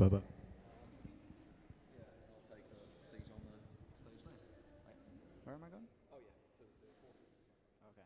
Bubba. Where am I going? Oh, yeah. Okay.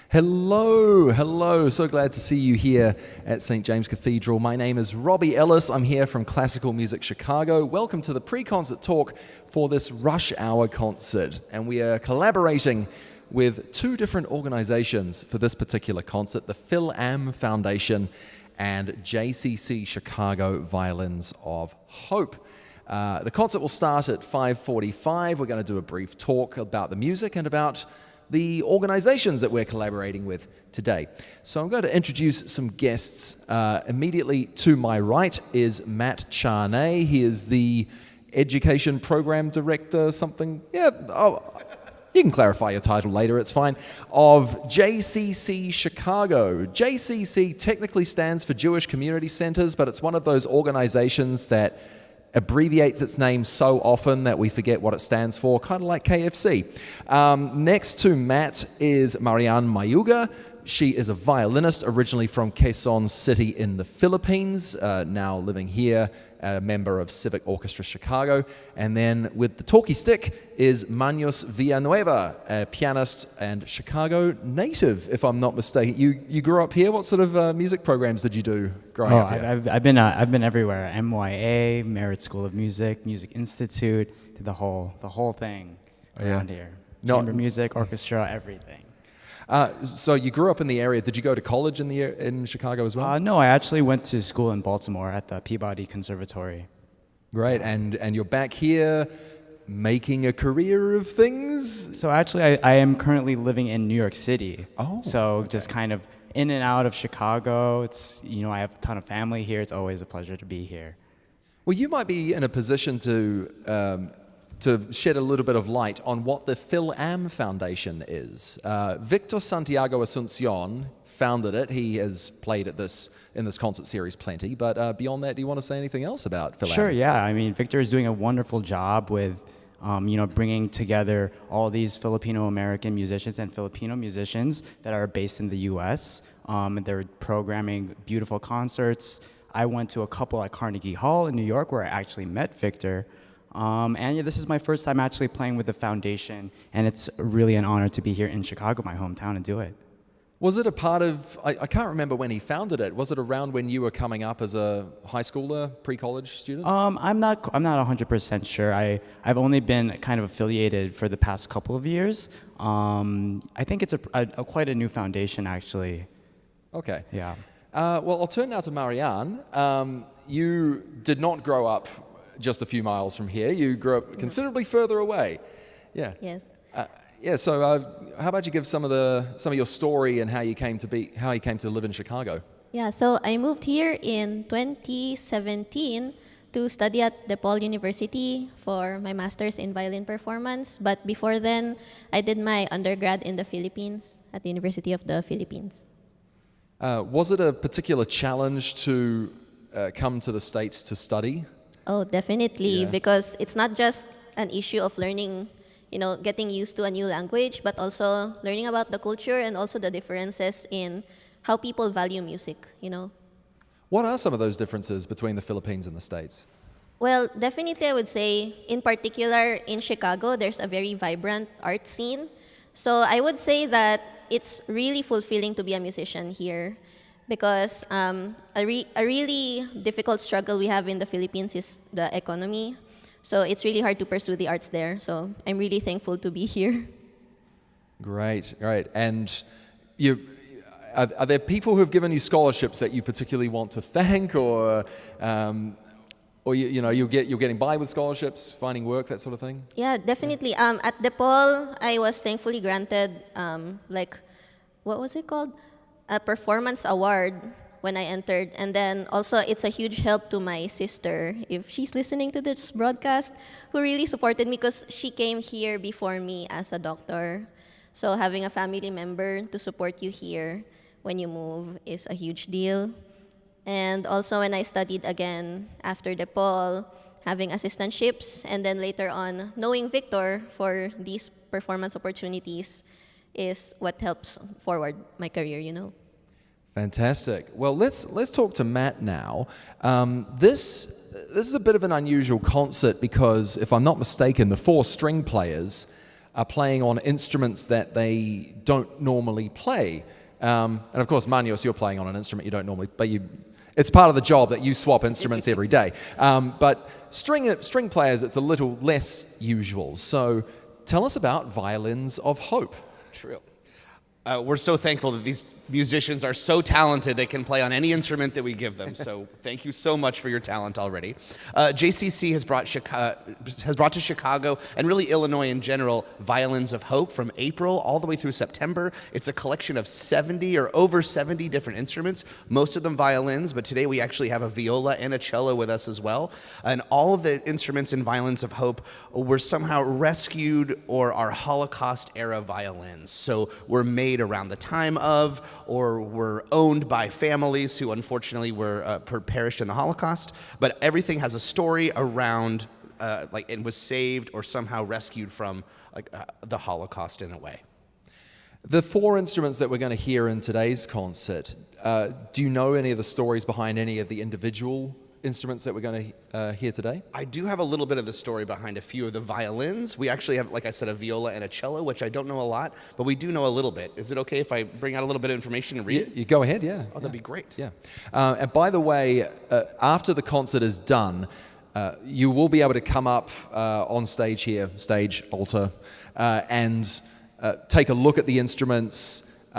Hello, hello. So glad to see you here at St. James Cathedral. My name is Robbie Ellis. I'm here from Classical Music Chicago. Welcome to the pre-concert talk for this Rush Hour concert. And we are collaborating with two different organizations for this particular concert, the FilAm Foundation and JCC Chicago Violins of Hope. The concert will start at 5:45. We're going to do a brief talk about the music and about the organizations that we're collaborating with today. So I'm going to introduce some guests. Immediately to my right is Matt Charnay. He is the Education Program Director, something, you can clarify your title later, it's fine, of JCC Chicago. JCC technically stands for Jewish Community Centers, but it's one of those organizations that abbreviates its name so often that we forget what it stands for, kind of like KFC. Next to Matt is Marian Mayuga. She is a violinist originally from Quezon City in the Philippines, now living here, a member of Civic Orchestra Chicago. And then with the talkie stick is Magnus Villanueva, a pianist and Chicago native, if I'm not mistaken. You grew up here? What sort of music programs did you do growing up here? I've been everywhere. MYA, Merit School of Music, Music Institute, did the whole thing around here. Chamber music, orchestra, everything. So you grew up in the area. Did you go to college in Chicago as well? No, I actually went to school in Baltimore at the Peabody Conservatory. Great, and you're back here making a career of things? So actually, I am currently living in New York City. Oh. So okay. just kind of in and out of Chicago. It's, I have a ton of family here. It's always a pleasure to be here. Well, you might be in a position to shed a little bit of light on what the FilAm Foundation is. Victor Santiago Asuncion founded it. He has played in this concert series plenty, but beyond that, do you want to say anything else about FilAm? Sure, yeah. I mean, Victor is doing a wonderful job with, bringing together all these Filipino-American musicians and Filipino musicians that are based in the U.S. They're programming beautiful concerts. I went to a couple at Carnegie Hall in New York where I actually met Victor. This is my first time actually playing with the foundation, and it's really an honor to be here in Chicago, my hometown, and do it. Was it a part of, I can't remember when he founded it, was it around when you were coming up as a high schooler, pre-college student? I'm not 100% sure. I've only been kind of affiliated for the past couple of years. I think it's quite a new foundation, actually. Okay. Yeah. Well, I'll turn now to Marianne. You did not grow up just a few miles from here. You grew up considerably further away. Yeah. Yes. So how about you give some of your story and how you came to live in Chicago? Yeah, so I moved here in 2017 to study at DePaul University for my master's in violin performance. But before then, I did my undergrad in the Philippines at the University of the Philippines. Was it a particular challenge to come to the States to study? Oh, definitely, Yeah. because it's not just an issue of learning, getting used to a new language, but also learning about the culture and also the differences in how people value music, What are some of those differences between the Philippines and the States? Well, definitely I would say, in particular in Chicago, there's a very vibrant art scene. So I would say that it's really fulfilling to be a musician here, because a really difficult struggle we have in the Philippines is the economy. So it's really hard to pursue the arts there. So I'm really thankful to be here. Great. And are there people who have given you scholarships that you particularly want to thank, or you're getting by with scholarships, finding work, that sort of thing? Yeah, definitely. At DePaul, I was thankfully granted what was it called? A performance award when I entered. And then also it's a huge help to my sister, if she's listening to this broadcast, who really supported me because she came here before me as a doctor. So having a family member to support you here when you move is a huge deal. And also when I studied again after DePaul, having assistantships, and then later on knowing Victor for these performance opportunities is what helps forward my career, you know. Fantastic. Well, let's talk to Matt now. This is a bit of an unusual concert because, if I'm not mistaken, the 4 string players are playing on instruments that they don't normally play. And of course, Magnus, you're playing on an instrument you don't normally, but it's part of the job that you swap instruments every day. But string players, it's a little less usual. So tell us about Violins of Hope. True. We're so thankful that these musicians are so talented they can play on any instrument that we give them. So thank you so much for your talent already. JCC has brought to Chicago and really Illinois in general Violins of Hope from April all the way through September. It's a collection of 70 or over 70 different instruments, most of them violins, but today we actually have a viola and a cello with us as well. And all of the instruments in Violins of Hope were somehow rescued or are Holocaust era violins. So were made around the time of or were owned by families who unfortunately were perished in the Holocaust, but everything has a story around it was saved or somehow rescued from the Holocaust in a way. The 4 instruments that we're going to hear in today's concert, do you know any of the stories behind any of the individual instruments that we're going to hear today? I do have a little bit of the story behind a few of the violins. We actually have, like I said, a viola and a cello, which I don't know a lot, but we do know a little bit. Is it okay if I bring out a little bit of information and read it? You go ahead, yeah. Oh, that'd be great. Yeah. And by the way, after the concert is done, you will be able to come up on stage here, stage, altar, and take a look at the instruments,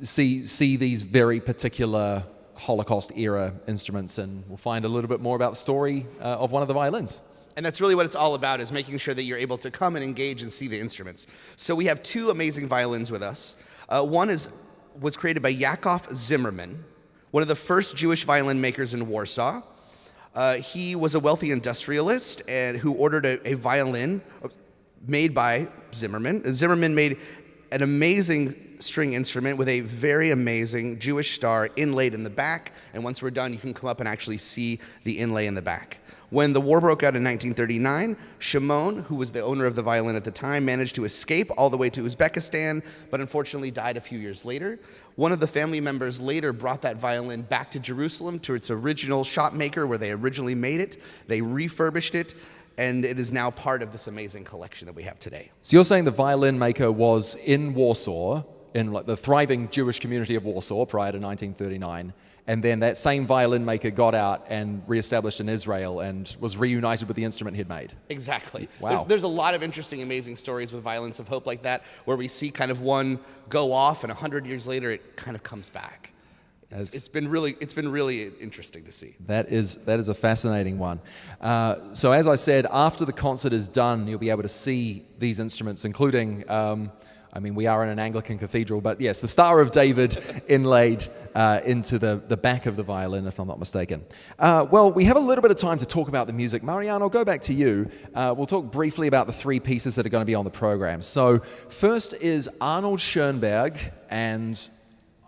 see these very particular Holocaust-era instruments, and we'll find a little bit more about the story of one of the violins. And that's really what it's all about, is making sure that you're able to come and engage and see the instruments. So we have 2 amazing violins with us. One was created by Yakov Zimmerman, one of the first Jewish violin makers in Warsaw. He was a wealthy industrialist and who ordered a violin made by Zimmerman. Zimmerman made an amazing string instrument with a very amazing Jewish star inlaid in the back, and once we're done, you can come up and actually see the inlay in the back. When the war broke out in 1939, Shimon, who was the owner of the violin at the time, managed to escape all the way to Uzbekistan, but unfortunately died a few years later. One of the family members later brought that violin back to Jerusalem to its original shop maker where they originally made it. They refurbished it, and it is now part of this amazing collection that we have today. So you're saying the violin maker was in Warsaw, in the thriving Jewish community of Warsaw prior to 1939, and then that same violin maker got out and reestablished in Israel and was reunited with the instrument he'd made. Exactly. Wow. There's a lot of interesting, amazing stories with Violins of Hope like that, where we see kind of one go off, and 100 years later it kind of comes back. It's been really interesting to see. That is a fascinating one. So as I said, after the concert is done, you'll be able to see these instruments, including, we are in an Anglican cathedral, but yes, the Star of David inlaid into the back of the violin, if I'm not mistaken. Well, we have a little bit of time to talk about the music. Marian, I'll go back to you. We'll talk briefly about the 3 pieces that are going to be on the program. So first is Arnold Schoenberg, and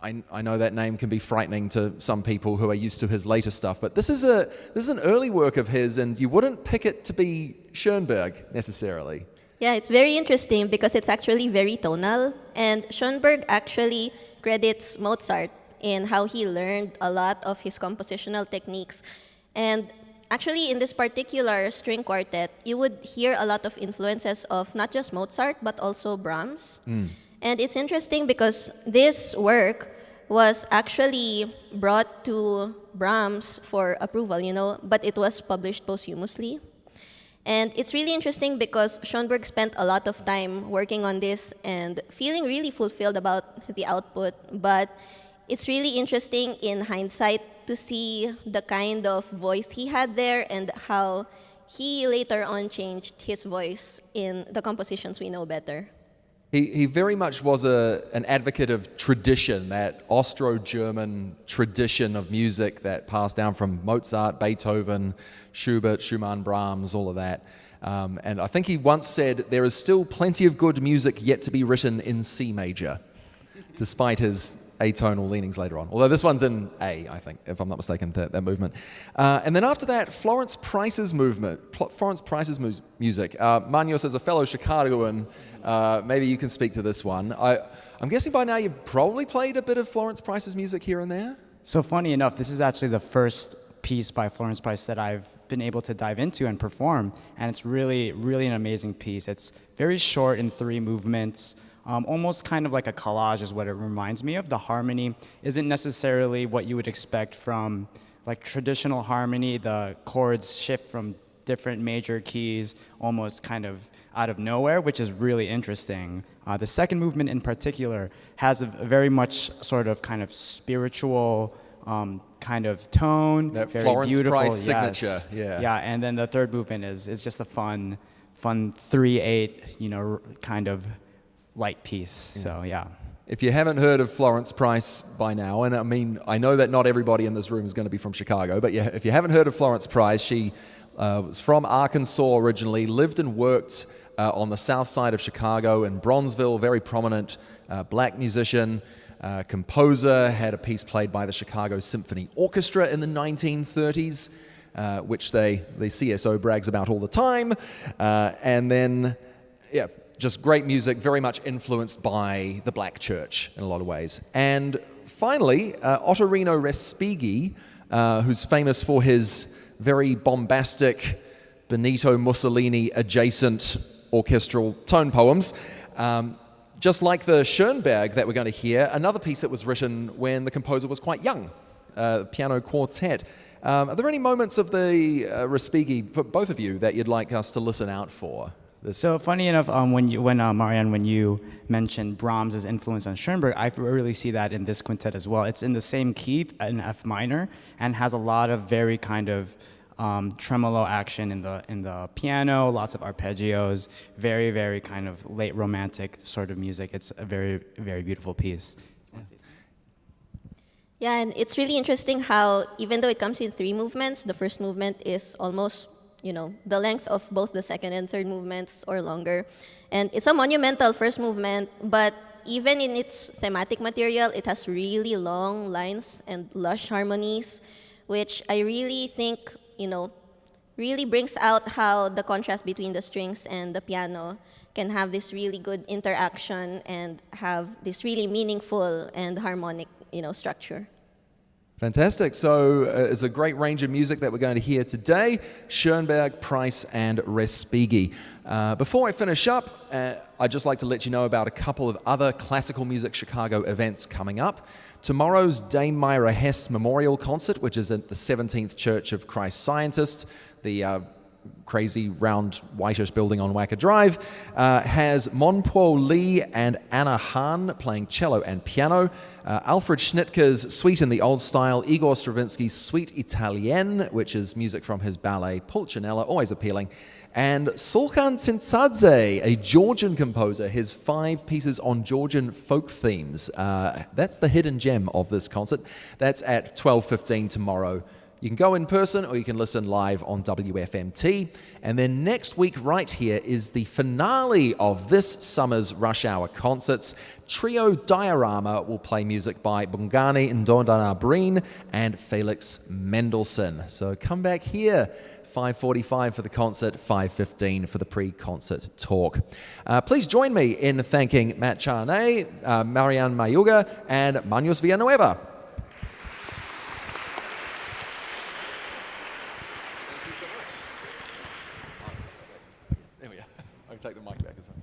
I know that name can be frightening to some people who are used to his later stuff, but this is an early work of his, and you wouldn't pick it to be Schoenberg necessarily. Yeah, it's very interesting because it's actually very tonal, and Schoenberg actually credits Mozart in how he learned a lot of his compositional techniques. And actually, in this particular string quartet, you would hear a lot of influences of not just Mozart, but also Brahms. And it's interesting because this work was actually brought to Brahms for approval, but it was published posthumously. And it's really interesting because Schoenberg spent a lot of time working on this and feeling really fulfilled about the output. But it's really interesting in hindsight to see the kind of voice he had there and how he later on changed his voice in the compositions we know better. He very much was an advocate of tradition, that Austro-German tradition of music that passed down from Mozart, Beethoven, Schubert, Schumann, Brahms, all of that. And I think he once said, there is still plenty of good music yet to be written in C major, despite his atonal leanings later on. Although this one's in A, I think, if I'm not mistaken, that movement. And then after that, Florence Price's movement, Florence Price's music. Magnus, as a fellow Chicagoan, maybe you can speak to this one. I'm guessing by now you've probably played a bit of Florence Price's music here and there? So funny enough, this is actually the first piece by Florence Price that I've been able to dive into and perform, and it's really, really an amazing piece. It's very short in 3 movements, almost kind of like a collage is what it reminds me of. The harmony isn't necessarily what you would expect from like traditional harmony. The chords shift from different major keys almost kind of out of nowhere, which is really interesting. The second movement in particular has a very much sort of kind of spiritual kind of tone. That very Florence beautiful, Price yes. signature, yeah. Yeah, and then the third movement is just a fun 3/8, kind of light piece. Yeah. So yeah. If you haven't heard of Florence Price by now, and I mean, I know that not everybody in this room is going to be from Chicago, but yeah, if you haven't heard of Florence Price, she was from Arkansas originally, lived and worked on the south side of Chicago in Bronzeville, very prominent black musician, composer, had a piece played by the Chicago Symphony Orchestra in the 1930s, which the CSO brags about all the time. And then, yeah, just great music, very much influenced by the black church in a lot of ways. And finally, Ottorino Respighi, who's famous for his very bombastic Benito Mussolini adjacent orchestral tone poems. Just like the Schoenberg that we're going to hear, another piece that was written when the composer was quite young, piano quartet. Are there any moments of the Respighi, for both of you, that you'd like us to listen out for? So funny enough, Marian, when you mentioned Brahms' influence on Schoenberg, I really see that in this quintet as well. It's in the same key, in F minor, and has a lot of very kind of tremolo action in the piano, lots of arpeggios, very, very kind of late romantic sort of music. It's a very, very beautiful piece. Yeah, and it's really interesting how even though it comes in 3 movements, the first movement is almost, the length of both the second and third movements or longer. And it's a monumental first movement, but even in its thematic material, it has really long lines and lush harmonies, which I really think, really brings out how the contrast between the strings and the piano can have this really good interaction and have this really meaningful and harmonic, structure. Fantastic. So it's a great range of music that we're going to hear today. Schoenberg, Price, and Respighi. Before I finish up, I'd just like to let you know about a couple of other Classical Music Chicago events coming up. Tomorrow's Dame Myra Hess Memorial Concert, which is at the 17th Church of Christ Scientist, the crazy round whitish building on Wacker Drive, has Monpo Lee and Anna Hahn playing cello and piano, Alfred Schnittke's Suite in the Old Style, Igor Stravinsky's Suite Italienne, which is music from his ballet Pulcinella, always appealing, and Sulkhan Tsintsadze, a Georgian composer, his 5 pieces on Georgian folk themes. That's the hidden gem of this concert. That's at 12:15 tomorrow. You can go in person or you can listen live on WFMT. And then next week right here is the finale of this summer's Rush Hour concerts. Trio Diorama will play music by Bungani Ndondana Breen and Felix Mendelssohn. So come back here. 5:45 for the concert, 5:15 for the pre-concert talk. Please join me in thanking Matt Charnay, Marian Mayuga, and Magnus Villanueva. Take the mic back as well.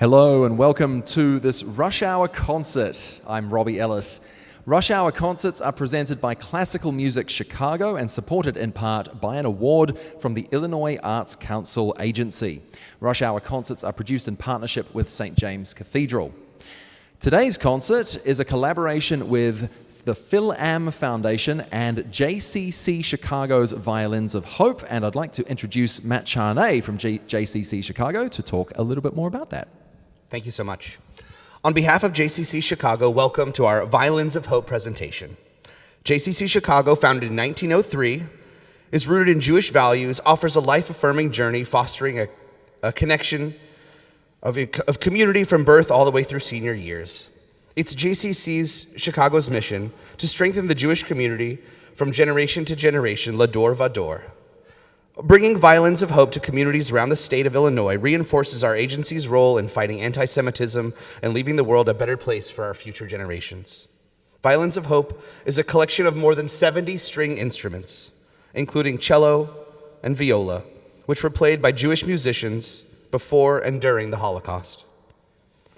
Hello and welcome to this Rush Hour concert. I'm Robbie Ellis. Rush Hour concerts are presented by Classical Music Chicago and supported in part by an award from the Illinois Arts Council Agency. Rush Hour concerts are produced in partnership with St. James Cathedral. Today's concert is a collaboration with the FilAm Foundation and JCC Chicago's Violins of Hope, and I'd like to introduce Matt Charnay from JCC Chicago to talk a little bit more about that. Thank you so much. On behalf of JCC Chicago, welcome to our Violins of Hope presentation. JCC Chicago, founded in 1903, is rooted in Jewish values, offers a life-affirming journey fostering a connection of community from birth all the way through senior years. It's JCC's Chicago's mission to strengthen the Jewish community from generation to generation, Lador Vador. Bringing Violins of Hope to communities around the state of Illinois reinforces our agency's role in fighting anti-Semitism and leaving the world a better place for our future generations. Violins of Hope is a collection of more than 70 string instruments, including cello and viola, which were played by Jewish musicians before and during the Holocaust.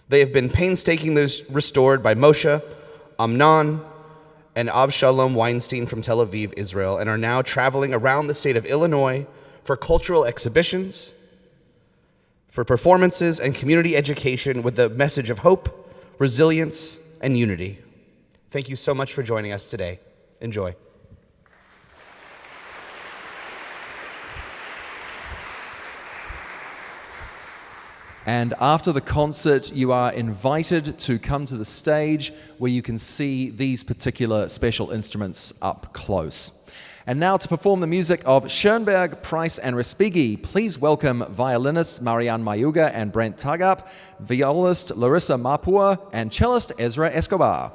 They have been painstakingly restored by Moshe, Amnon, and Avshalom Weinstein from Tel Aviv, Israel, and are now traveling around the state of Illinois for cultural exhibitions, for performances, and community education with the message of hope, resilience, and unity. Thank you so much for joining us today. Enjoy. And after the concert, you are invited to come to the stage where you can see these particular special instruments up close. And now to perform the music of Schoenberg, Price, and Respighi, please welcome violinists Marian Mayuga and Brent Taghap, violist Larissa Mapua, and cellist Ezra Escobar.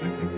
Thank you.